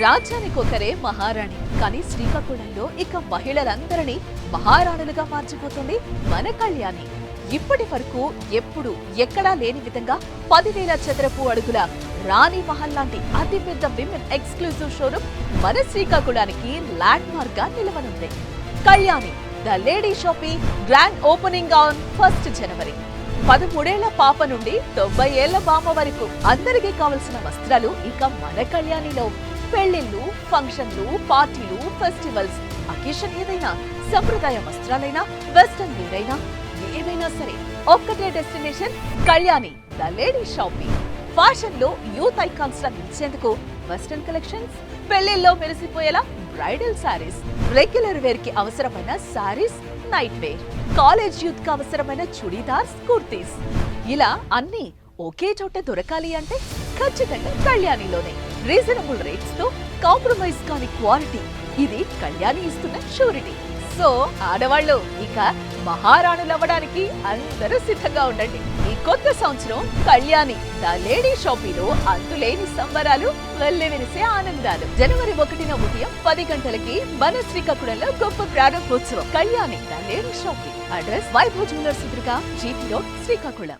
రాజ్యానికొకరే మహారాణి, కానీ శ్రీకాకుళంలో ఇక మహిళలందరినీ మహారాణులుగా మార్చిపోతుంది మన కళ్యాణి. ఇప్పటి వరకు ఎప్పుడు ఎక్కడా లేని విధంగా 10,000 చదరపు అడుగుల రాణి మహల్ లాంటి అతిపెద్ద విమెన్ ఎక్స్క్లూజివ్ షోరూమ్ మన శ్రీకాకుళానికి ల్యాండ్ మార్క్ గా నిలవనుంది. Kalyani the lady shopping grand opening on 1 January. 13 ఏళ్ల పాప నుండి 90 ఏళ్ల బామ్మ వరకు అందరికీ కావలసిన వస్త్రాలు ఇక మన కళ్యాణిలో. పెళ్లిళ్లు, ఫంక్షన్లు, పార్టీలు, ఫెస్టివల్స్, అకేషన్ ఏదైనా, సంప్రదాయ వస్త్రాలైనా, వెస్టర్న్ వేర్ అయినా, ఏదైనా సరే ఒక్కటే destination Kalyani the lady shopping. Fashion లో యూత్ ఐకాన్స్ లా నిలిచేందుకు వెస్టర్న్ కలెక్షన్స్, పెళ్లిల్లో మెరిసిపోయేలా బ్రైడల్ సారీస్, రెగ్యులర్ వేర్ కి అవసరమైన sarees, night wear, college youth కి అవసరమైన చుడీదార్స్, కుర్తీస్, ఇలా అన్ని ఒకే చోట దొరకాలి అంటే ఖచ్చితంగా కళ్యాణిలోనే. రీజనబుల్ రేట్స్ తో కాంప్రమైజ్ కాని క్వాలిటీ, ఇది కళ్యాణి ఇస్తున్న షూరిటీ. సో ఆడవాళ్ళు ఇక మహారాణులవ్వడానికి అందరూ సిద్ధంగా ఉండండి. ఈ కొత్త సంవత్సరం కళ్యాణి ద లేడీ షాపింగ్ లో అంతులేని సంబరాలు, వెల్లివిరిసే ఆనందాలు. జనవరి 1న ఉదయం 10 గంటలకి మన శ్రీకాకుళంలో గొప్ప ప్రారంభోత్సవం. Kalyani the lady shopping. Address Vaibhav jewellers ఎదురుగా, జీటీ రోడ్, శ్రీకాకుళం.